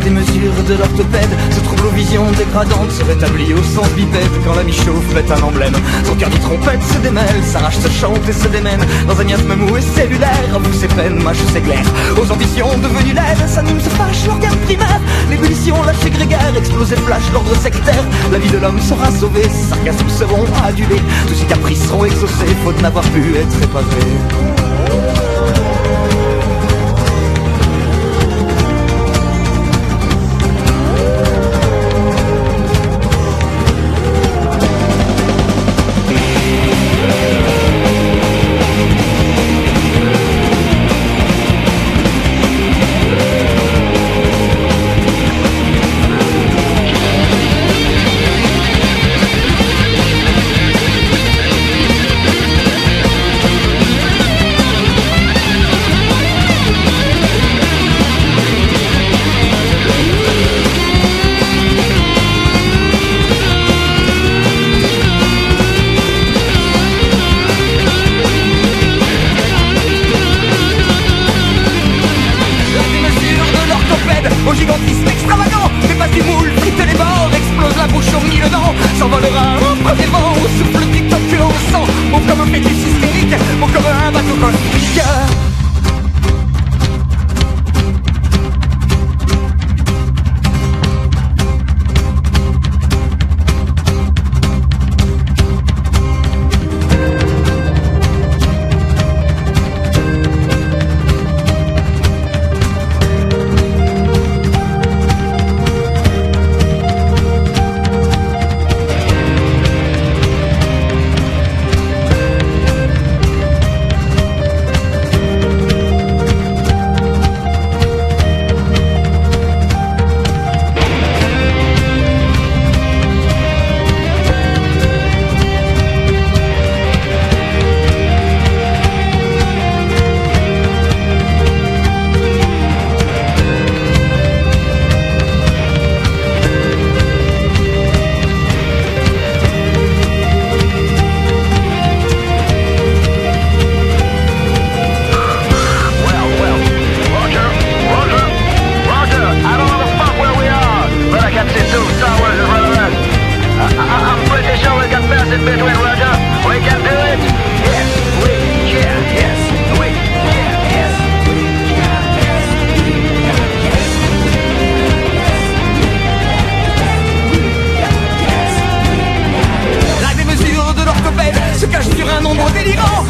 démesure de l'orthopède. Ce trouble aux visions dégradantes se rétablit au sens bipède. Quand la mi-chauffe met un emblème, son cœur de trompette se démêle, s'arrache, se chante et se démène dans un miasme mou et cellulaire. Avoue ses peines, mâche ses glaires, aux ambitions devenues laides, s'anime, se fâche, l'organe primaire. L'ébullition lâche grégaire, explose et flash l'ordre sectaire. La vie de l'homme sera sauvée, ses sarcasmes seront adulés, tous ses caprices seront exaucés, faute n'avoir pu être réparés. Au gigantisme extravagant, dépasse du moule, frite les bords, explose la bouche aux mille dents, s'envolera au premier vent, au souffle du toque au sang, beau comme un fœtus hystérique, beau comme un bateau cosmique.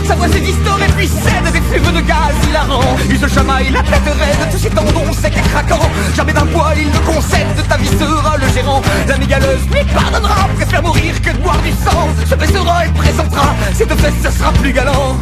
Sa voix se distord et puis cède des fluves de gaz hilarants. Il se chamaille la tête raide, tous ses tendons secs et craquants. Jamais d'un poil il ne concède, de ta vie sera le gérant. La mégaleuse lui pardonnera, préfère mourir que de boire du sang. Se baissera et présentera, ses deux fesses ce sera plus galant.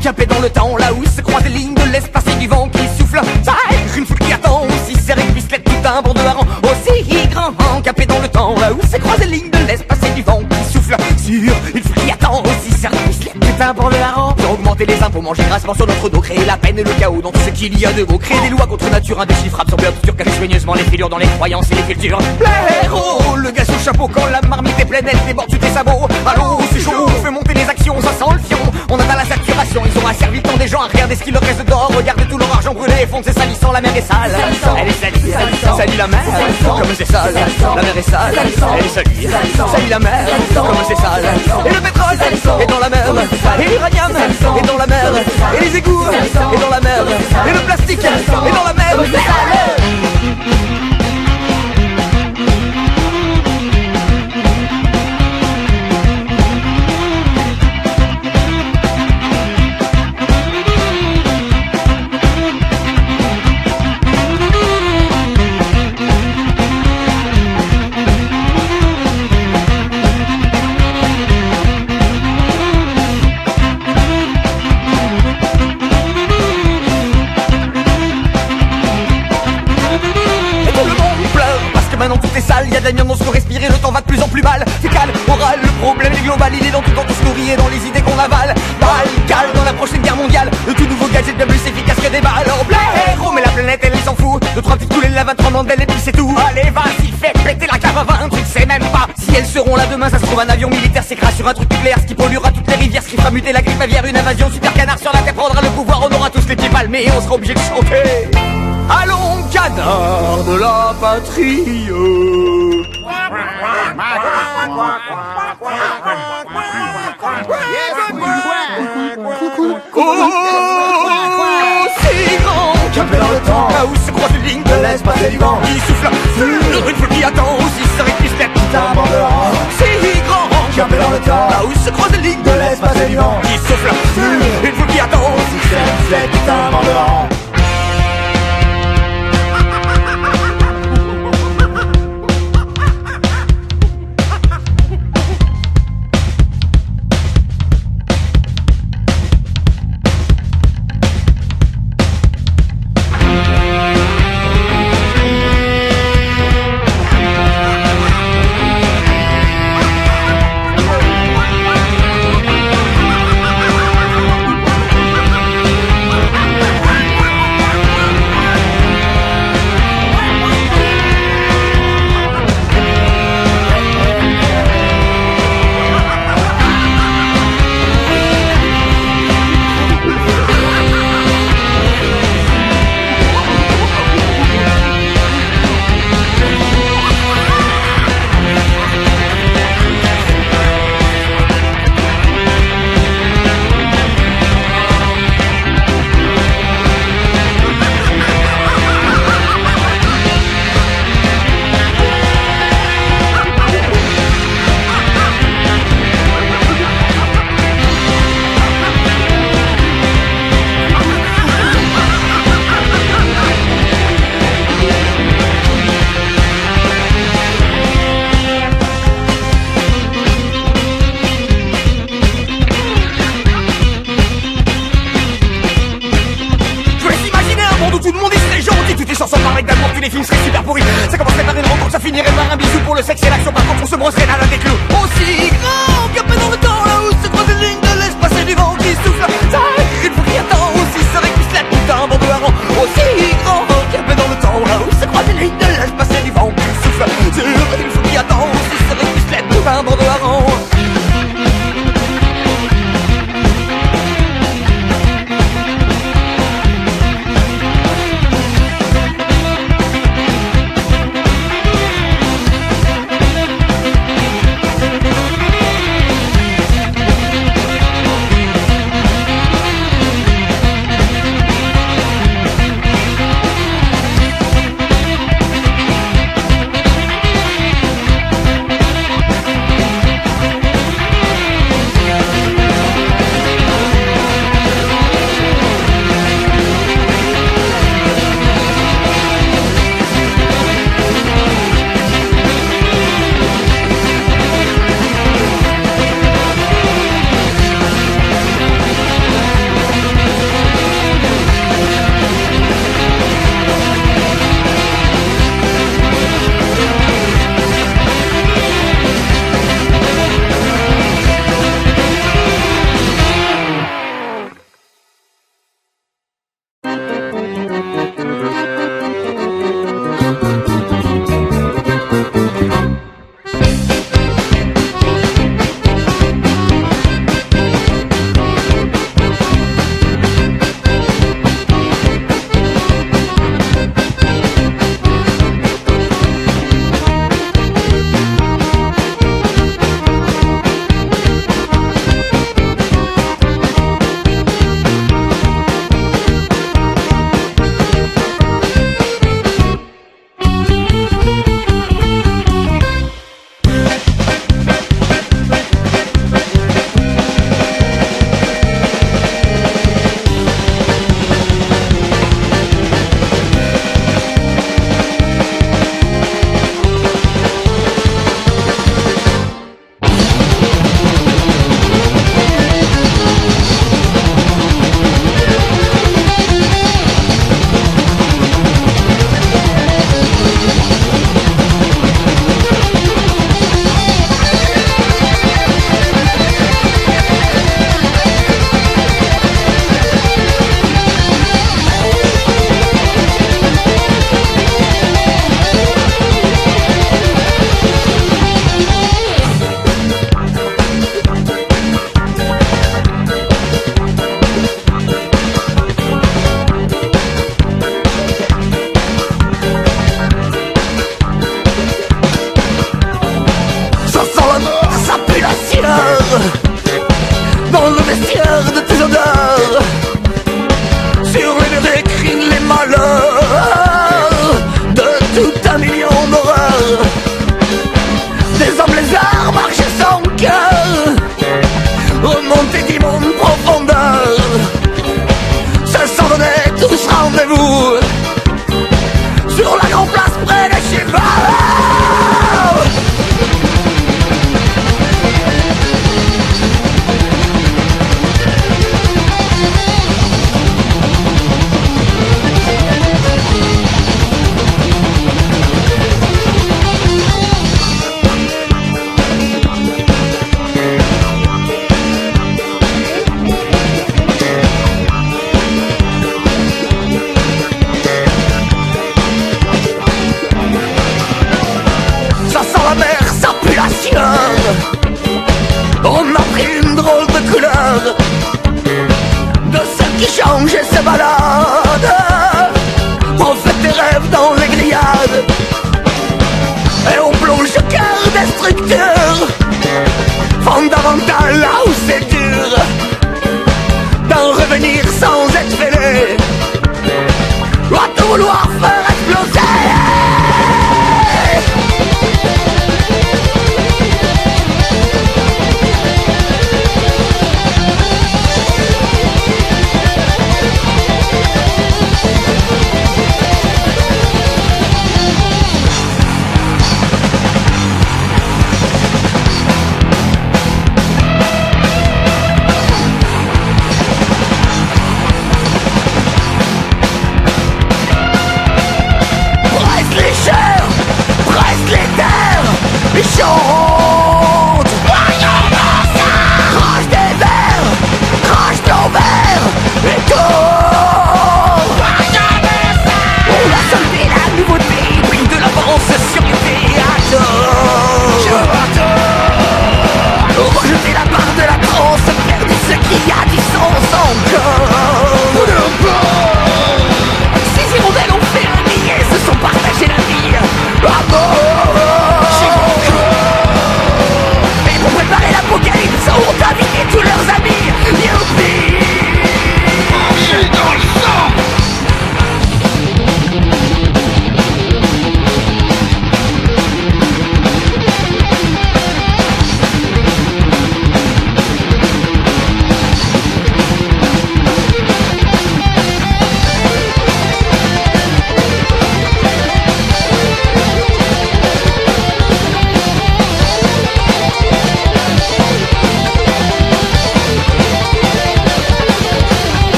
Capé dans le temps, là où se croisent les lignes de l'espace et du vent qui souffle. Ça une foule qui attend, aussi serré que puisse l'être tout un bord de hareng. Aussi grand, capé dans le temps, là où se croisent les lignes de l'espace et du vent qui souffle. Sur une foule qui attend, aussi serré que puisse l'être tout un bord de hareng. Pour augmenter les impôts, manger grassement sur notre dos, créer la peine et le chaos dans tout ce qu'il y a de beau. Créer des lois contre nature indéchiffrables, semblent obscures, cacher soigneusement les fêlures dans les croyances et les cultures. Le héros, le gars sous chapeau quand la marmite est pleine, elle déborde sur tes sabots. Allô, c'est chaud, fais monter les actions. passion, ça sent le fion. On atteint la saturation, ils auront servi le temps des gens à regarder ce qu'il leur reste d'or. Regardez tout leur argent brûlé et fondre, c'est salissant, la mer est sale. Elle est salie, salie la mer, comme c'est sale. La mer est sale, elle est salie, salie la mer, comme c'est sale. Et le pétrole est dans la mer, et l'uranium est dans la mer, et les égouts est dans la mer, et le plastique est dans la mer. Maintenant tout est sale, y'a de l'amiante, on se peut respirer, le temps va de plus en plus mal. C'est calme, on râle, le problème est global, il est dans tout, dans tout ce nourrit et dans les idées qu'on avale. Mal, calme dans la prochaine guerre mondiale, le tout nouveau gadget bien plus efficace que des balles. Oh blaireau, mais la planète elle s'en fout, de 3 petites coulées, la 23 mandelles et puis c'est tout. Allez vas-y, fais péter la cave à vin, tu ne sais même pas si elles seront là demain. Ça se trouve un avion militaire s'écrase sur un truc nucléaire, ce qui polluera toutes les rivières, ce qui fera muter la grippe aviaire. Une invasion super canard sur la terre prendra le pouvoir, on aura tous les pieds palmés et on sera obligé de chanter. Allons, canard de la patrie. Oh, si grand qu'un peu dans le temps, là où se croise une ligne de l'espace et du vent, qui souffle une foule qui attend aussi serait plus tête tout un bord de rang. Si grand qu'un peu dans le temps, là où se croise une ligne de l'espace et du vent, qui souffle une foule qui attend aussi serait tout un bord de rang. Les films seraient super pourris. Ça commencerait par une rencontre, ça finirait par un bisou. Pour le sexe et l'action, par contre on se brosserait la des clous. Aussi grand qu'un peu dans le temps, là où se croise une ligne de l'espace et du vent qui souffle. Ça une foule qui attend, aussi serait qui se lève tout un bord de hareng. Aussi grand qu'un peu dans le temps, là où se croise une ligne de l'espace et du vent qui souffle. Sur une foule qui attend, aussi serait qui se lève tout un bord de hareng. cimetière, dans le vestiaire de tes odeurs, sur les murs décrits les malheurs de tout un million d'horreurs. Des hommes lézards marchaient sans cœur, remontés d'immondes profondeurs, se s'en donnaient tous rendez-vous sur la grande place près des chevaux.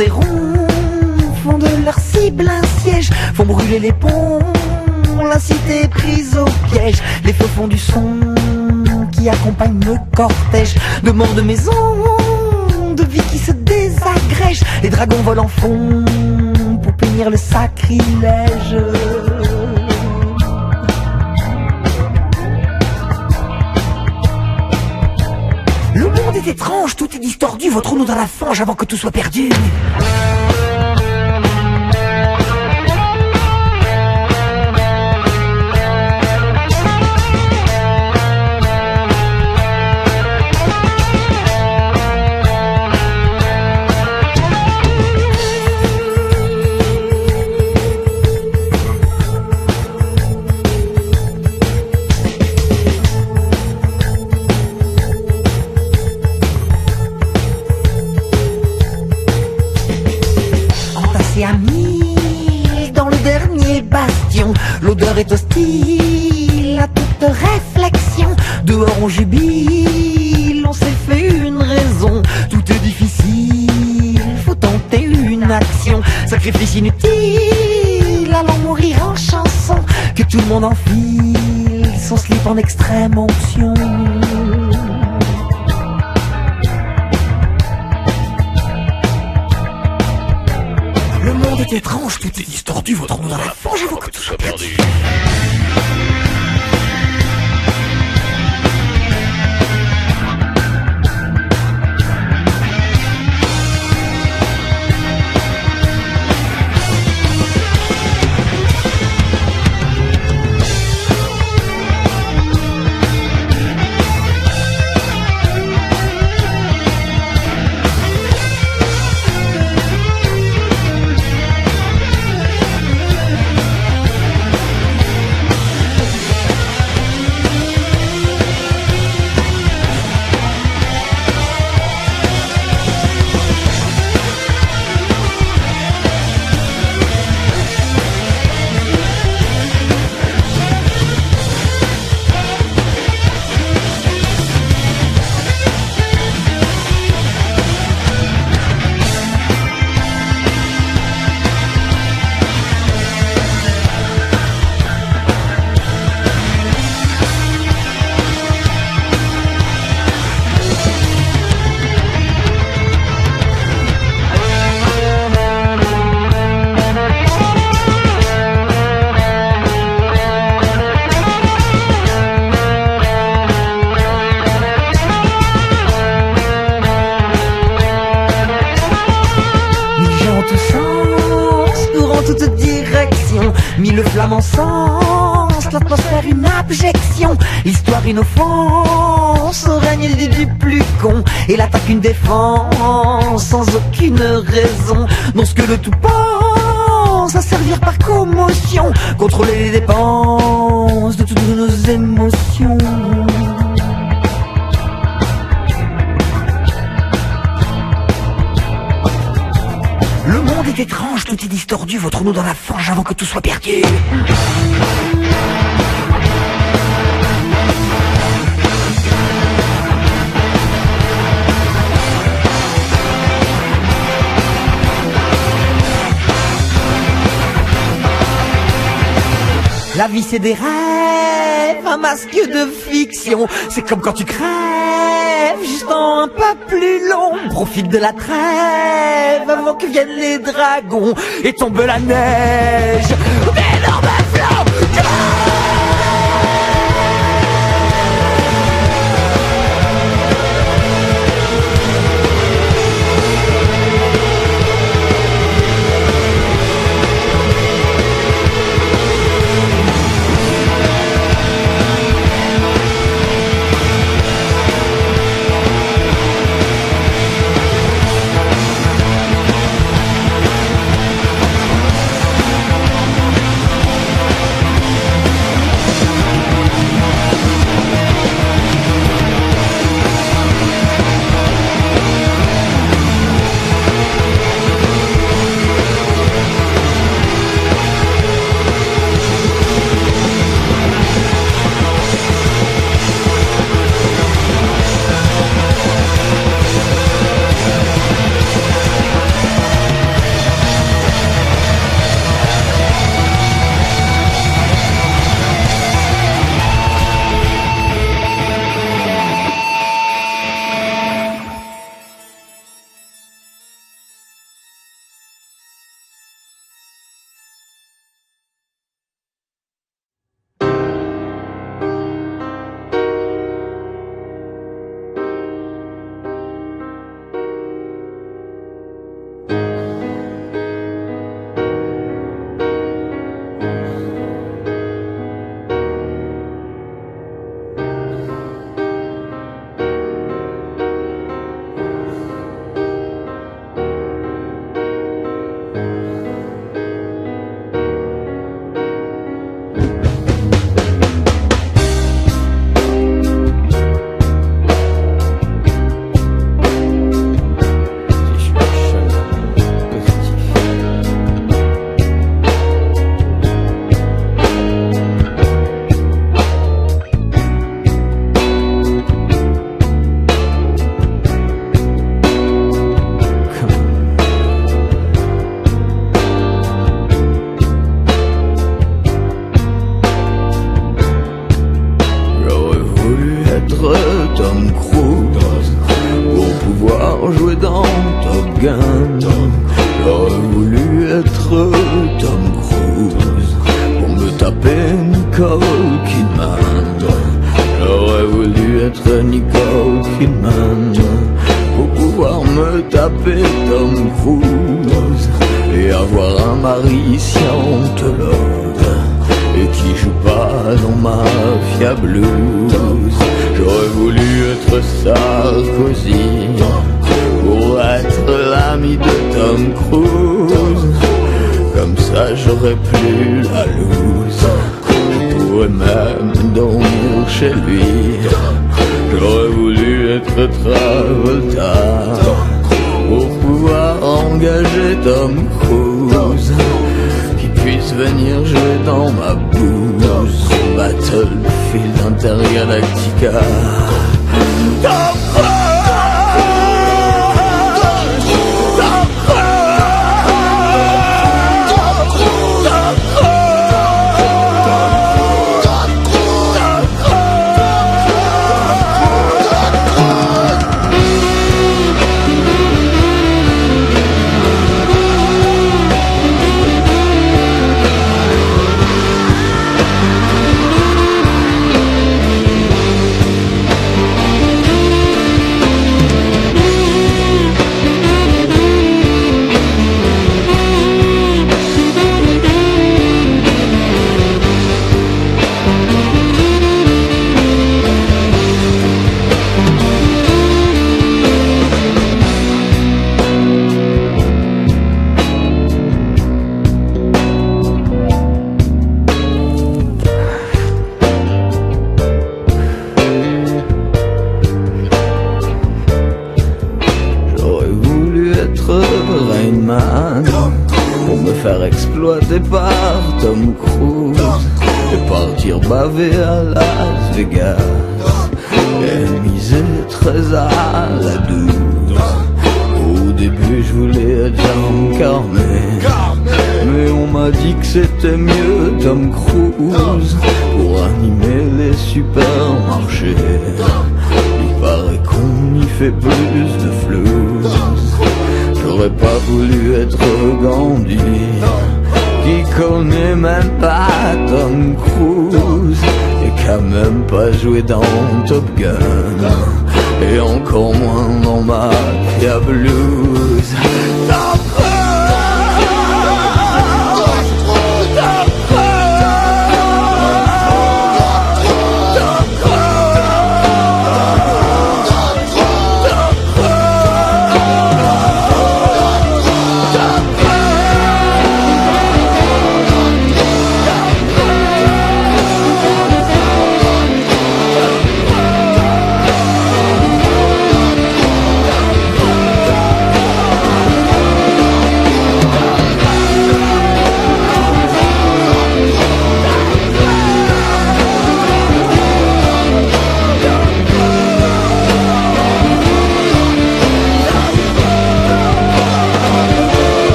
des ronds, font de leur cible un siège, font brûler les ponts, la cité est prise au piège. Les feux font du son qui accompagne le cortège de morts de maison, de vie qui se désagrège. Les dragons volent en fond pour punir le sacrilège. Le monde est étrange, tout est distordu, vautrons-nous dans la fange avant que tout soit perdu. Dans le dernier bastion, l'odeur est hostile à toute réflexion. Dehors on jubile, on s'est fait une raison. Tout est difficile, faut tenter une action. Sacrifice inutile, allons mourir en chanson. Que tout le monde enfile son slip en extrême onction. Le monde est étrange, tout est distordu, vautrons-nous dans la fange avant que tout soit perdu. Mille flammes en sens, l'atmosphère une abjection. L'histoire une offense, au règne du plus con. Et l'attaque une défense, sans aucune raison. Non, ce que le tout pense, à servir par commotion. Contrôler les dépenses de toutes nos émotions. Le monde est étrange, tout est distordu, vautrons-nous dans la fange avant que tout soit perdu. La vie c'est des rêves, un masque de fiction. C'est comme quand tu crèves, juste en un peu plus long. Profite de la trêve avant que viennent les dragons et tombe la neige. D'énormes flammes. être Tom Cruise pour me taper Nicole Kidman. J'aurais voulu être Nicole Kidman pour pouvoir me taper Tom Cruise et avoir un mari scientologue et qui joue pas dans Mafia Blues. J'aurais voulu être Sarkozy pour être l'ami de Tom Cruise. Comme ça j'aurais plus la loose. Je pourrais même dormir chez lui. J'aurais voulu être Travolta pour pouvoir engager Tom Cruise qui puisse venir jouer dans ma bouse. Battlefield Intergalactica. Tom Cruise. Pour me faire exploiter par Tom Cruise et partir baver à Las Vegas et miser très à la 12. Au début je voulais être Jean Carmet, mais on m'a dit que c'était mieux Tom Cruise pour animer les supermarchés. Il paraît qu'on y fait plus de flouze. J'aurais pas voulu être Gandhi, qui connaît même pas Tom Cruise et qui a même pas joué dans Top Gun et encore moins dans Mafia Blues. Tom Cruise.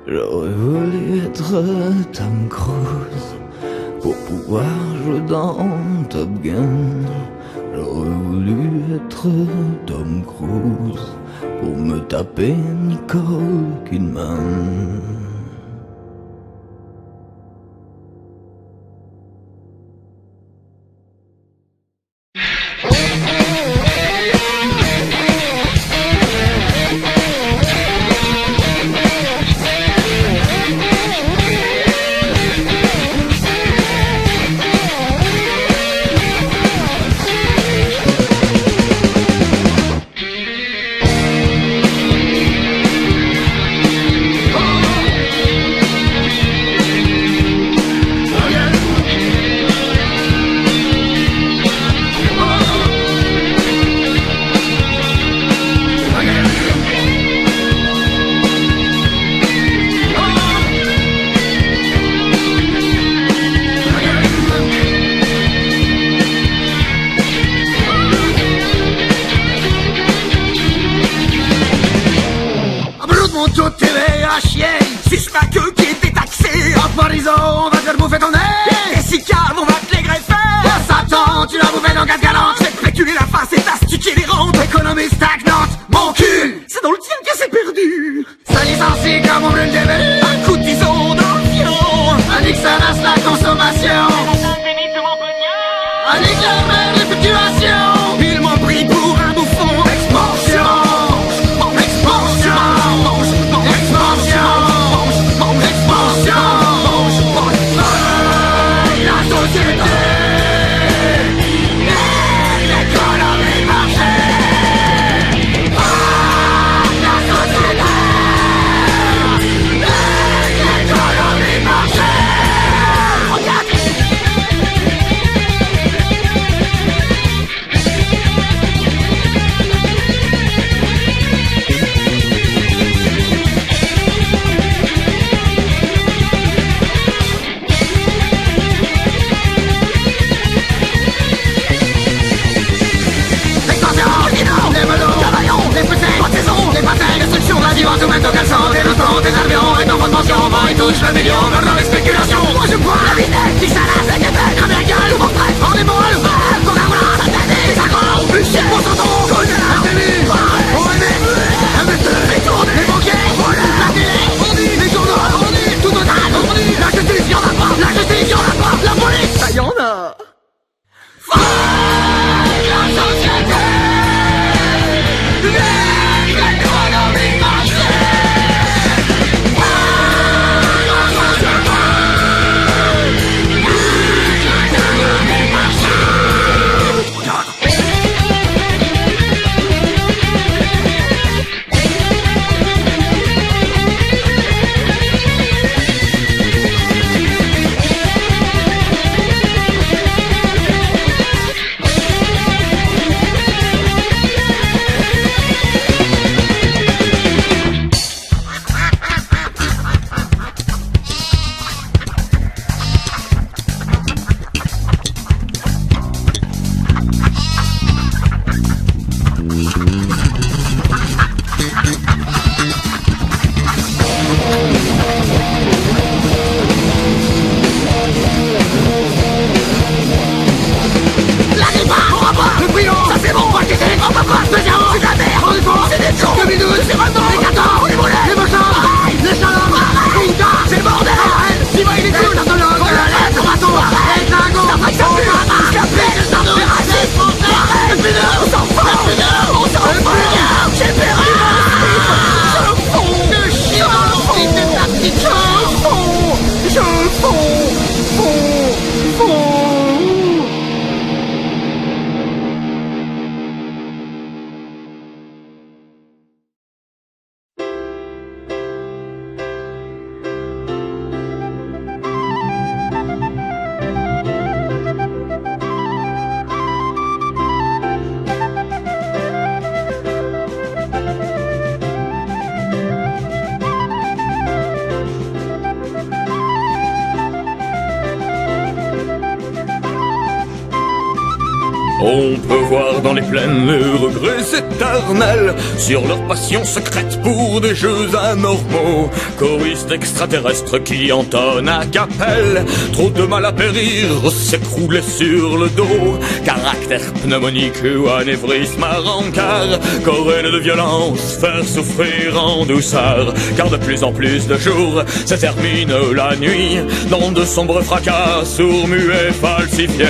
J'aurais voulu être Tom Cruise pour pouvoir jouer dans Top Gun. J'aurais voulu être Tom Cruise pour me taper Nicole Kidman. TV à chier. Suce ma queue qui était taxée. En Parisot, on va te faire bouffer ton nez. Et si calme, on va te les greffer. Oh Satan, tu l'as bouffé dans 4 galantes. J'ai spéculé la face et t'astiquer les rentes. Économie stagnante, mon cul. C'est dans le tien que c'est perdu. Ça licencie comme on brûle des bébés. Un coup de bison dans le fion. Indique ça reste la consommation. Indique la même les fluctuations. Ils m'ont pris pour un bouffon. Expansion. Expansion. Expansion. Expansion. La société. L'économie marché. La société. L'économie marché. Tout mettre au caleçon, des lotos, des avions, et ton fonds de pension, vend et touche le million, meurt dans les spéculations. Moi je bois la vitesse, du salade, des québec, crame la gueule, ou portrait, en des molles, Coca-Cola, Satani, Sacro, Buchet, Monsanto, Cognac, la télé, OMS, MST, les tournées, les banquiers, la télé, on dit, les journaux, on dit, tout total, on dit, la justice, y'en a pas, la justice, y'en a pas, la police, Ça y en a. la société, l'économie marché. On peut voir dans les plaines les regrets éternels sur leur passion secrète pour des jeux anormaux. Choristes extraterrestres qui entonnent à capelle, trop de mal à périr, s'écrouler sur le dos. Caractère pneumonique ou anévrisme à rencard, coréne de violence, faire souffrir en douceur. Car de plus en plus de jours se termine la nuit dans de sombres fracas, sourds, muets, falsifiés.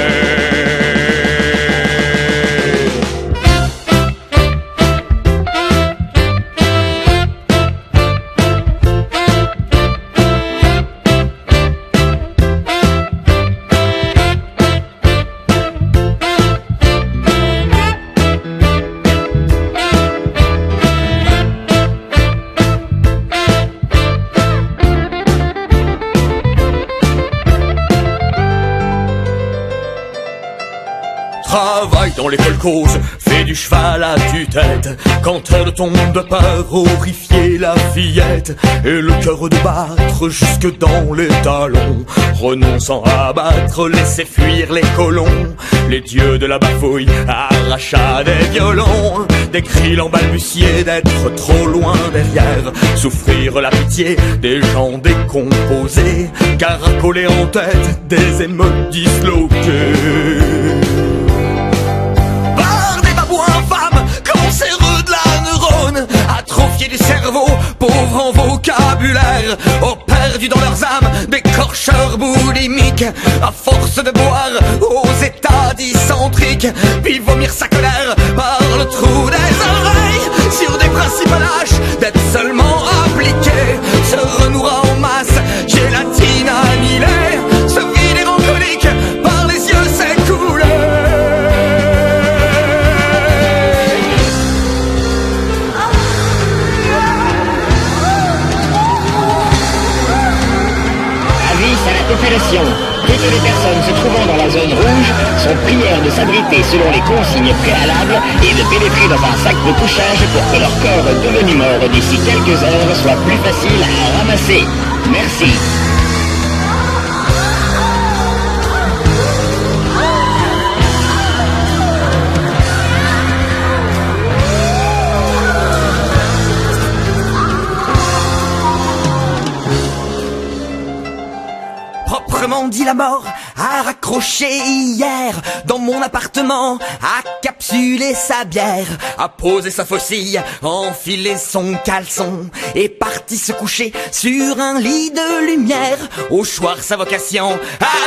dont les colcos fait du cheval à tue-tête. Quand elle tombe de peur, horrifier la fillette, et le cœur de battre jusque dans les talons, renonçant à battre, laisser fuir les colons. Les dieux de la bafouille arracha des violons, des cris balbutiés d'être trop loin derrière, souffrir la pitié des gens décomposés, caracoler en tête des émeutes disloquées par des babouins femmes, cancéreux de la neurone, atrophiés du cerveau, pauvres en vocabulaire, oh perdus dans leurs âmes, des corcheurs boulimiques, à force de boire aux états dysentriques, puis vomir sa colère par le trou des oreilles, sur des principes lâches, d'être seulement appliqués, se renouera en masse, gélatine annihilée, se vider en colique, par les yeux s'écouler. Population. Toutes les personnes se trouvant dans la zone rouge sont priées de s'abriter selon les consignes préalables et de pénétrer dans un sac de couchage pour que leur corps devenu mort d'ici quelques heures soit plus facile à ramasser. Merci. Proprement dit, la mort a raccroché hier dans mon appartement, a capsulé sa bière, a posé sa faucille, enfilé son caleçon, et parti se coucher sur un lit de lumière. Au choix sa vocation,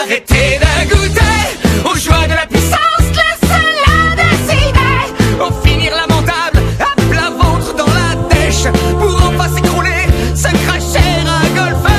arrêtez de goûter aux joies de la puissance, laissez-la décider. Au finir lamentable, à plat ventre dans la dèche, pour enfin s'écrouler, se cracher à golfer.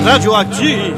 Radioaktiv.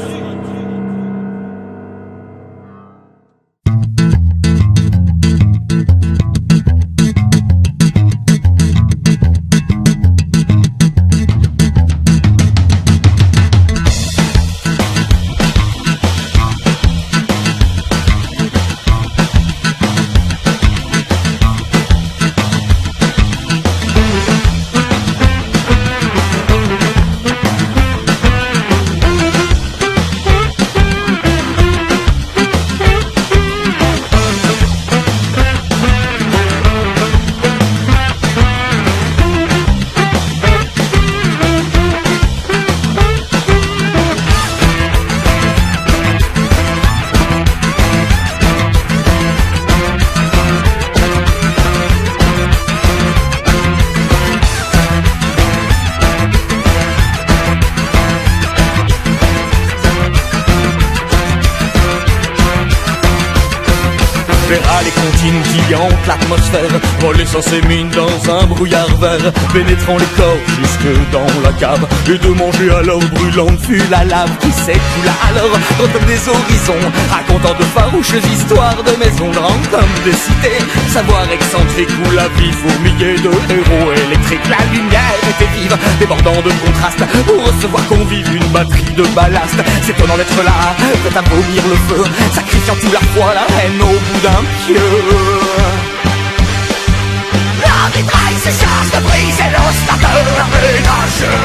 verra les comptines qui hantent l'atmosphère, voler sans ses mines dans un brouillard vert, pénétrant les corps jusque dans la cave, et de manger alors brûlante fut la lave qui s'écoula alors comme des horizons, racontant de farouches histoires de maisons grandes comme des cités, savoir excentrique où la vie fourmillait de héros électriques. La lumière était vive, débordant de contraste, pour recevoir convive une batterie de ballast, s'étonnant d'être là, prêt à vomir le feu, sacrifiant tout la foi, la haine au bout d'un pieu. La vitraille se charge de briser l'ossateur ménageux.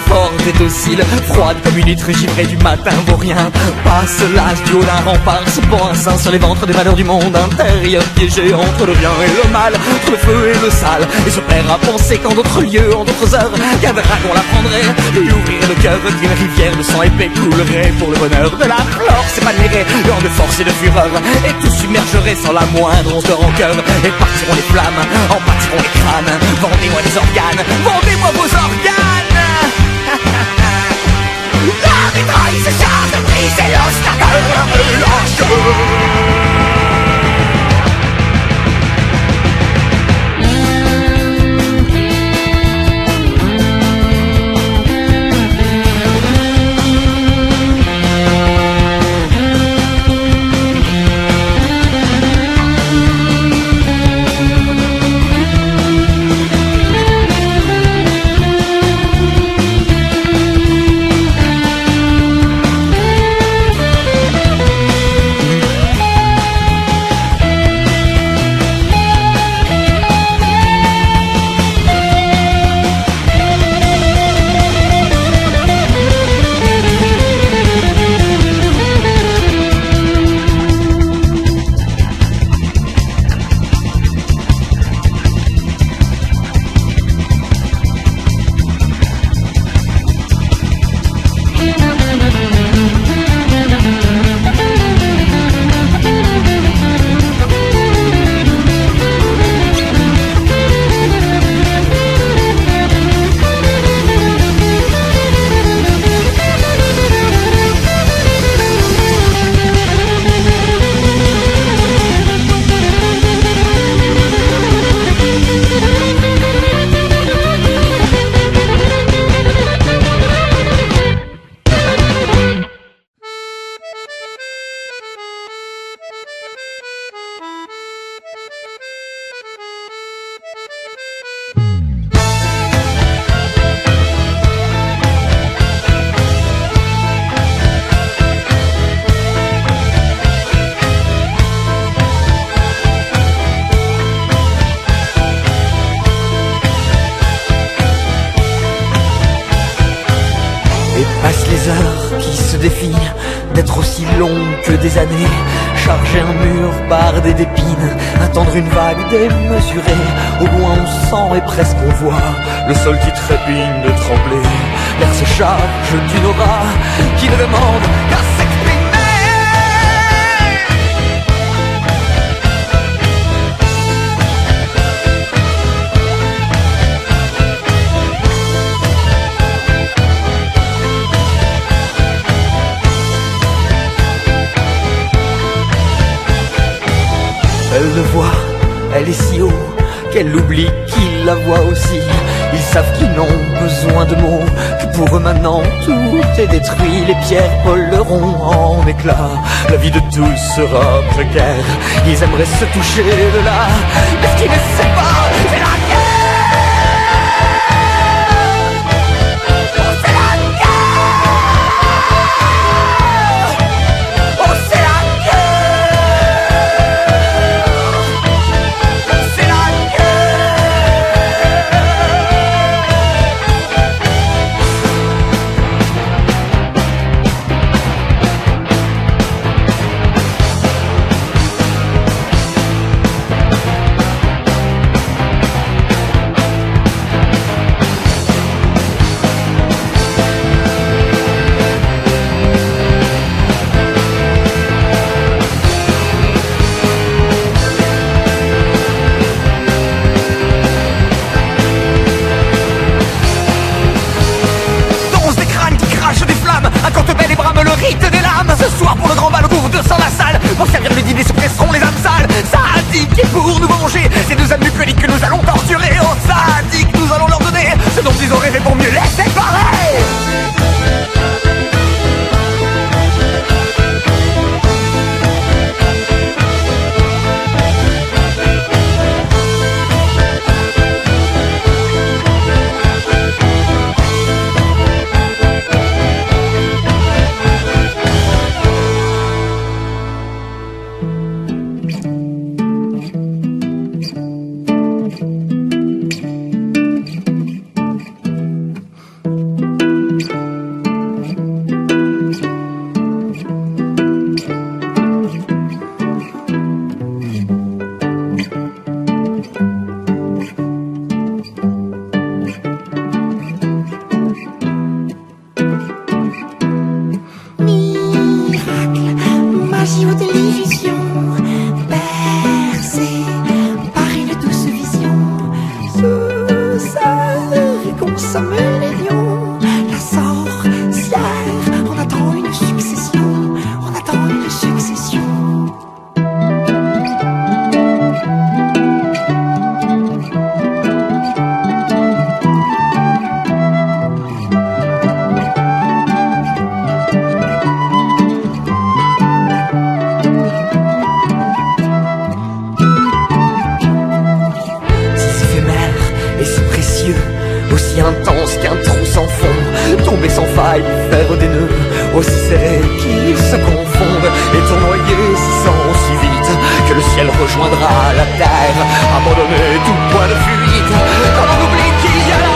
Forte et docile, froide comme une huître givrée du matin vaurien, passe l'âge du haut d'un rempart, se pend un sein sur les ventres des malheurs du monde intérieur, piégé entre le bien et le mal, entre le feu et le sale, et se perd à penser qu'en d'autres lieux, en d'autres heures, qu'un dragon la prendrait, lui ouvrir le cœur, qu'une rivière de sang épais coulerait pour le bonheur de la flore s'épanouirait, lors de force et de fureur, et tout submergerait sans la moindre once de rancœur, et partiront les flammes, en pâtiront les crânes, vendez-moi des organes, vendez-moi vos organes. La vitraille se charge de briser l'ossateur ménageux. d'être aussi long que des années, charger un mur par des épines, attendre une vague démesurée. Au loin on sent et presque on voit le sol qui trépigne de trembler. L'air se charge d'une aura qui ne demande qu'à s'exprimer. Elle le voit, elle est si haut qu'elle oublie qu'il la voit aussi. Ils savent qu'ils n'ont besoin de mots, que pour eux maintenant tout est détruit. Les pierres voleront en éclats, la vie de tous sera précaire. Ils aimeraient se toucher de là, mais ce qui ne sait pas, c'est la guerre. si intense qu'un trou sans fond, tomber sans faille, faire des nœuds aussi serrés qu'ils se confondent et tournoyer si sans si vite que le ciel rejoindra la terre, abandonner tout point de fuite, comme on oublie qu'il y a la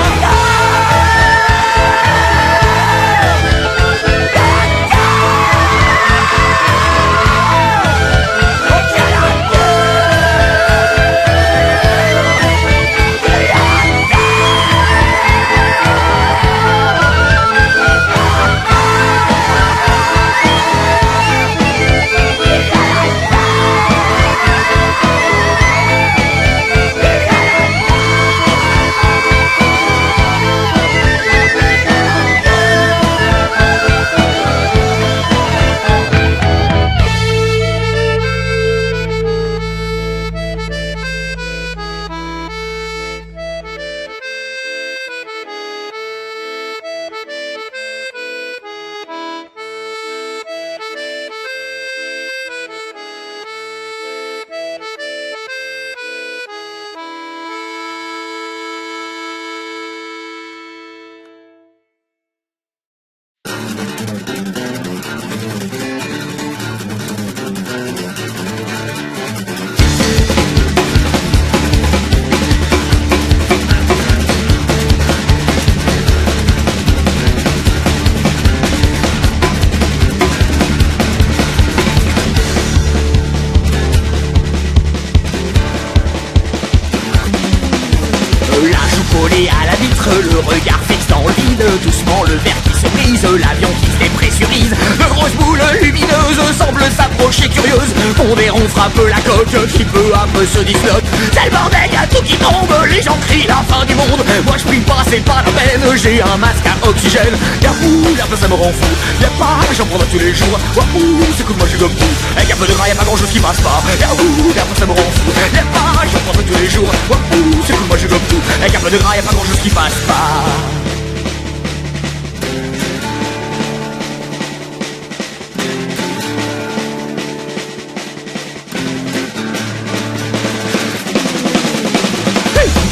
à la vitre, le regard fixe dans le vide, doucement le verre qui se brise, l'avion qui se dépressurise. De grosses boules lumineuses semblent s'approcher curieuses. Pondéron frappe la coque qui peu à peu se disloque. C'est le bordel, y'a tout qui tombe, les gens crient la fin du monde. Moi je prie pas, c'est pas la peine, j'ai un masque à oxygène. Yahoo, la place ça me rend fou, y'a pas, j'en prends tous les jours. Wahou, c'est cool, moi je suis comme tout. Avec un peu de gras, y'a pas grand chose qui passe pas. Yahoo, la place ça me rend fou, y'a pas, j'en prends tous les jours. Wahou, c'est cool, moi je suis comme tout. Avec un peu de gras, y'a pas grand chose qui passe pas.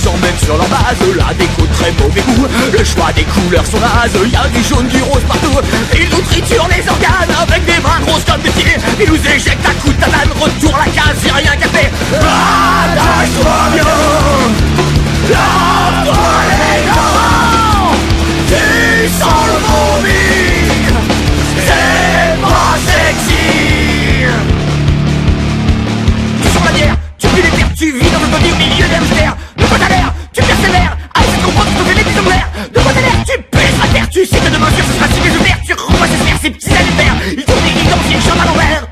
Emmène sur leur base, la déco de très mauvais goût. Le choix des couleurs sont nazes, y'a du jaune, du rose partout. Ils nous triturent les organes avec des mains grosses comme des pieds. Ils nous éjectent à coups de tatane, retour la case, j'ai rien qu'à faire. Attache-toi bien, lave-toi les dents. Tu sens le vomi, c'est pas sexy. Tu sens la bière, tu pues les terres, tu vis dans le body au milieu des hamsters. De quoi t'as l'air, tu persévères, allez tu comprends, tu te fais des bisous clairs. De quoi t'as l'air, tu pèses la terre, tu sais que demain ce sera si que je perds. Tu revois ces sphères, ces petits anniversaires, ils tournent des identifiés, le chemin à l'envers.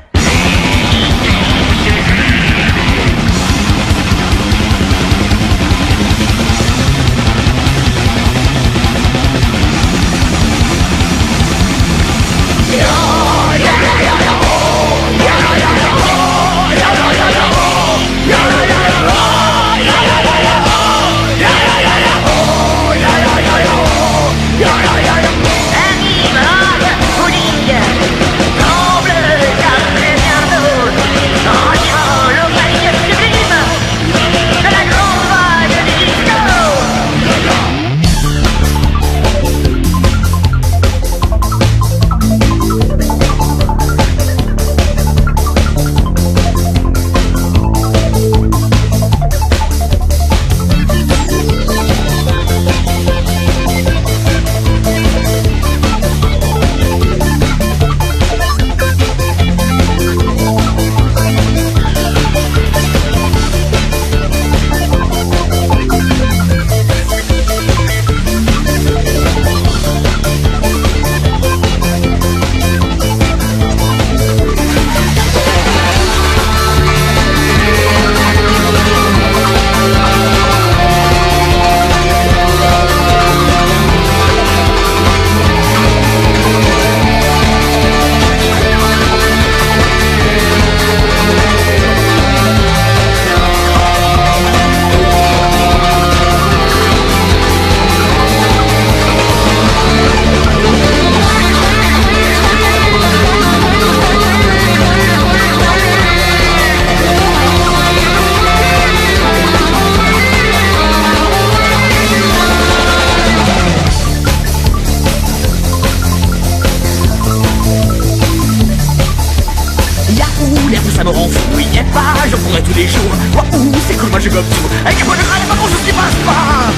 je gobe tout. Avec un peu de gras, y'a pas grand chose qui passe pas.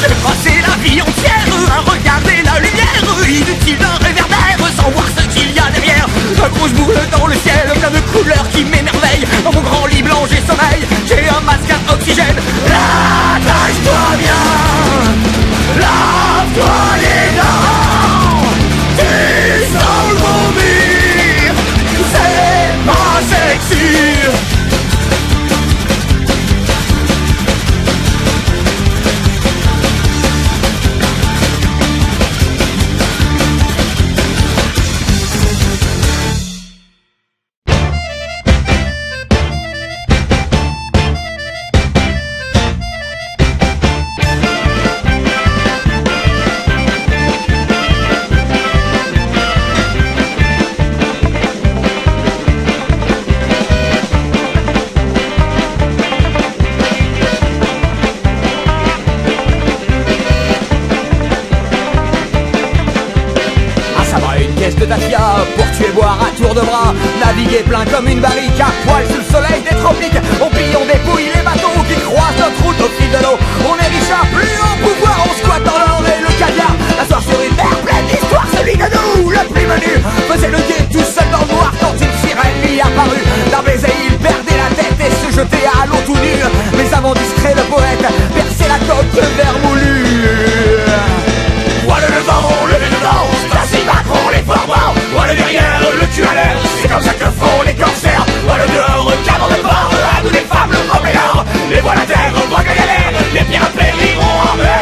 J'ai passé la vie entière à regarder la lumière, inutile d'un réverbère sans voir ce qu'il y a derrière. Un grosse boule dans le ciel, plein de couleurs qui m'émerveillent. Dans mon grand lit blanc j'ai sommeil, j'ai un masque à oxygène. Attache-toi bien, lave-toi les dents. Tu sens le vomir, c'est pas sexy. De Dacia pour tuer, boire à tour de bras, naviguer plein comme une barrique à poil sous le soleil des tropiques. On pille, on dépouille les bateaux qui croisent notre route au fil de l'eau. On est riche à plus en pouvoir, on squatte dans l'or et le caviar. Asseoir sur une mer pleine d'histoire, celui de nous, le plus menu, faisait le guet tout seul dans le noir quand une sirène lui apparut. D'un baiser il perdait la tête et se jetait à l'eau tout nu. Mais avant discret le poète perçait la coque de verre moulu. Voilà le vent, le dedans, c'est Macron les forts. Voilà derrière, le cul à l'air, c'est comme ça que font les corsaires. Voilà dehors, cadre de bord, à nous les femmes, le grand mélange. Les voilà terre, voient la galère, les pirates périront en mer.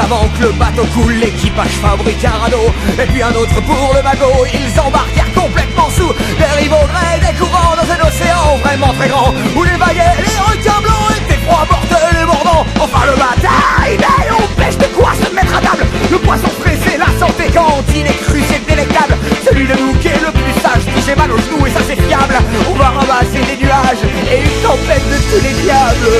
Avant que le bateau coule, l'équipage fabrique un radeau et puis un autre pour le magot. Ils embarquèrent complètement sous des rives au gré des courants dans un océan vraiment très grand où les vagues et les requins blancs étaient froids, mortels et mordants. Enfin le bataille, mais on pêche de quoi se mettre à table. Le poisson frais c'est la santé quand il est cru c'est délectable. Celui de nous qui est le plus sage, qui j'ai mal aux genoux et ça c'est fiable. On va ramasser des nuages et une tempête de tous les diables.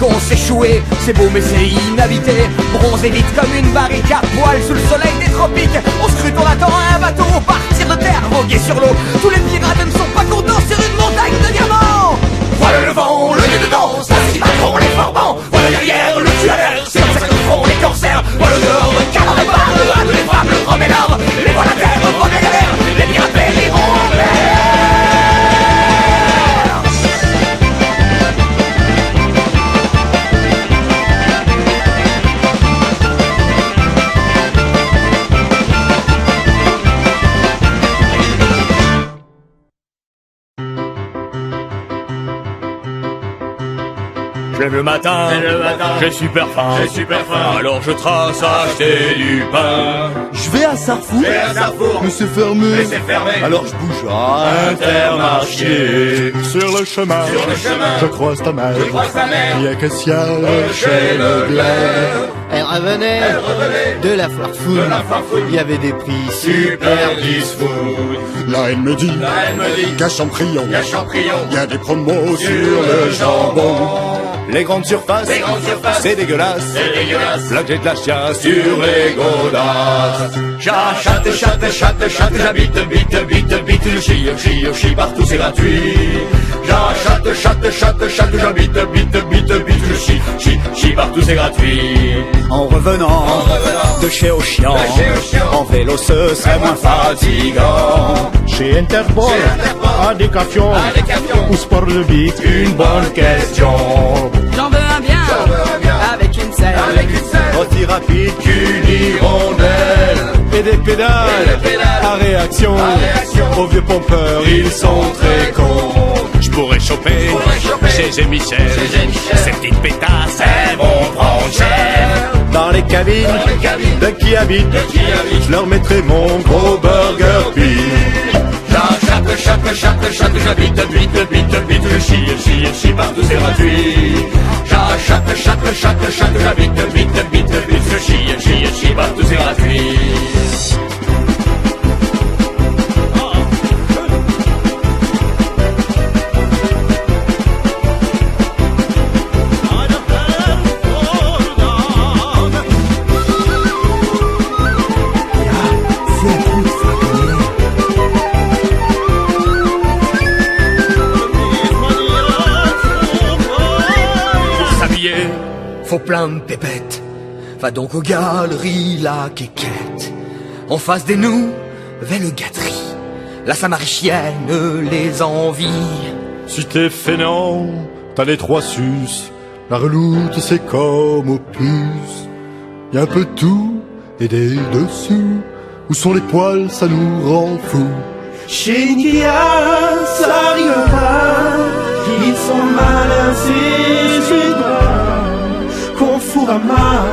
On s'échouer, c'est beau mais c'est inhabité. Bronzé vite comme une barrique à poil sous le soleil des tropiques. On scrute, on attend un bateau partir de terre, voguer sur l'eau. Tous les pirates ne sont pas contents sur une montagne de diamants. Voilà le vent, le nez dedans, ça c'est Macron les forbans. Voilà derrière, le cul à l'air, c'est comme ça que font les corsaires. Voilà dehors, cadre de barre, à tous les femmes, le grand ménard. Les voilà terre, voient la galère, les pirates périront en mer. lève le matin, j'ai super faim, alors je trace acheter du pain. Je vais à Sarrefour, mais c'est fermé. Alors je bouge à Intermarché. Sur le chemin, je croise ta mère, qui est caissière chez Leclerc. Elle revenait de la foire food. Il y avait des prix super disfood. Là elle me dit, qu'à Champrion, il y a des promos sur le jambon. Les grandes surfaces, c'est dégueulasse. Là que j'ai de la chiasse sur les godasses. J'achète, j'habite, je chie, partout c'est gratuit. J'achète, j'habite, je chie, partout c'est gratuit. En revenant de chez Auchan, en vélo ce serait moins fatigant. Chez Interpol, à Décafion, ou Sport de Beat, une bonne question. J'en veux un bien, avec une selle, Aussi rapide qu'une hirondelle. Et des pédales à réaction. Aux vieux pompeurs, ils sont très cons. Je pourrais choper chez Michel, ces petites pétasses, elles vont prendre cher. Dans les cabines de qui habite, je leur mettrai mon gros Burger Pig. J'achète, j'habite, je chie, partout c'est gratuit. J'achète, j'habite, je chie, partout c'est gratuit. Faut plein de pépettes. Va donc aux galeries La Quéquette. En face des nouvelles gâteries, la Samarchienne les envie. Si t'es fainéant, t'as les 3 sus. La reloute c'est comme au puce. Y a un peu de tout et des dessous. Où sont les poils, ça nous rend fous. Chez Ikea, ça rigole pas. Ils sont malins, ces Suédois. Conforama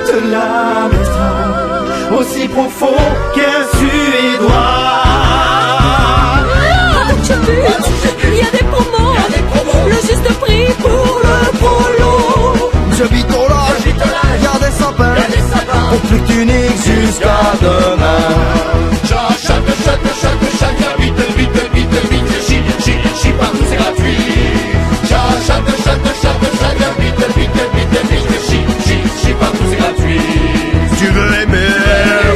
te la mettra aussi profond qu'un Suédois. j'ai vu, il y a des promos, le juste prix pour le polo. J'habite au large, y'a des sapins, pour plus que tu nixes jusqu'à demain. J'achète, j'habite, je chie, partout c'est gratuit. J'achète, j'habite, je chie, partout c'est gratuit. Si tu veux aimer,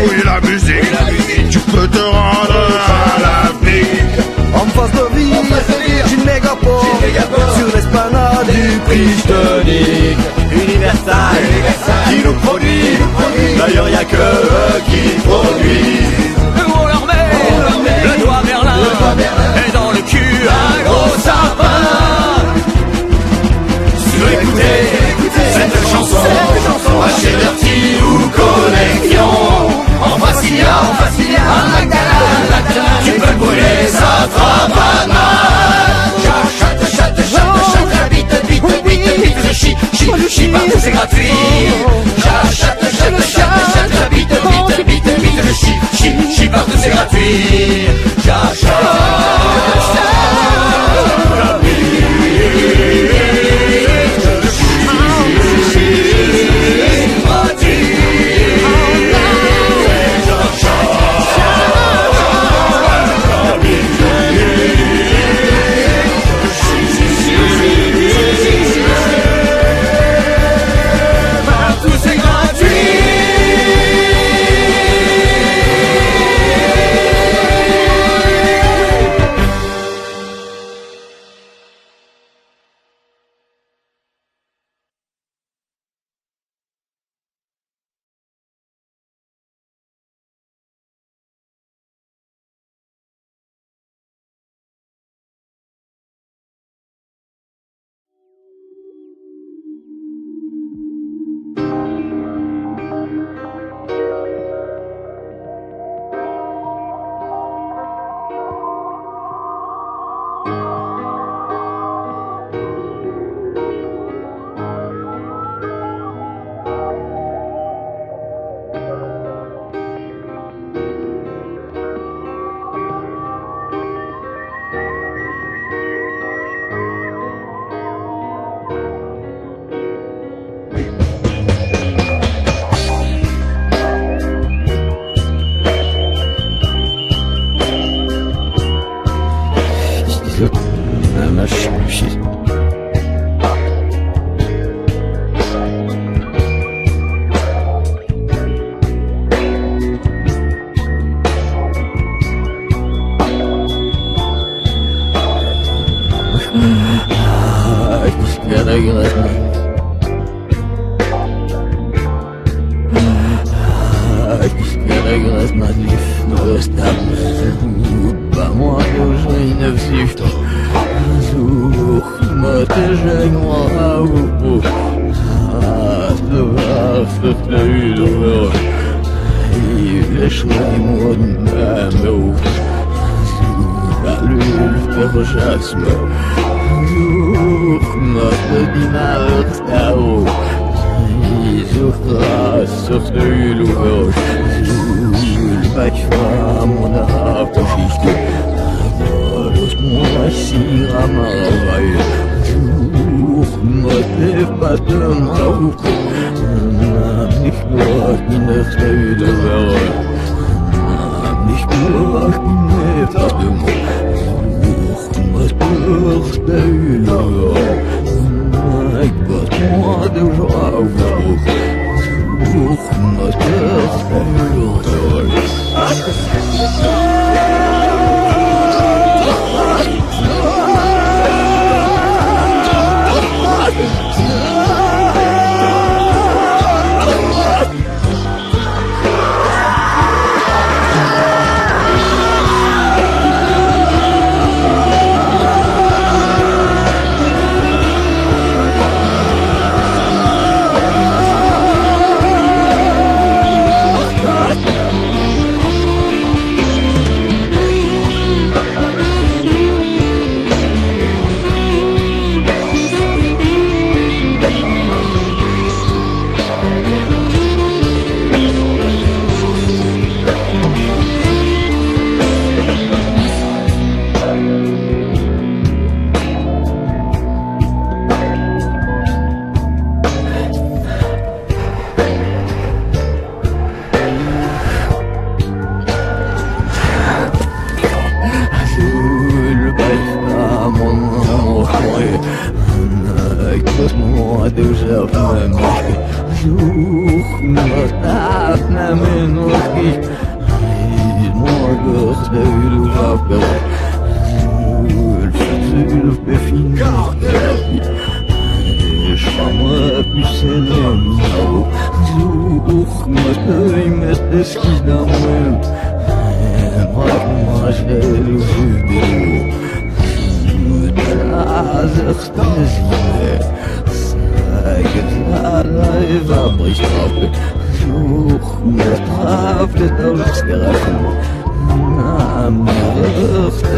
oui, la musique, tu peux te rendre à l'Afrique. En face de ville, j'ai une mégapole, sur l'esplanade du Prichtonique. Universal, qui nous produit, d'ailleurs y'a que eux qui produisent. On leur met le doigt Merlin, et dans le cul un gros sapin. Si tu veux écouter cette chanson, chez Dirty ou Connexion, en Facilia, un Magdala, tu peux le brûler, ça fera pas de mal. J'achète, j'habite, je chie, partout c'est gratuit. J'achète, j'habite, je chie, partout c'est gratuit. J'achète. Перегрыз надлив, но оставлю помогу жизнь всех. Сух, но ты же могу. Оставил и вышла ему на мух. Алюль пережасме. Сух, но ты не надо. Сухрасухрылю Бачва мона пошишки Муасира маравай Мух потом руку Mich nur не вставили верой Mich nur не вставили Мух вставили верой Moi de joie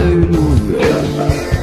Such,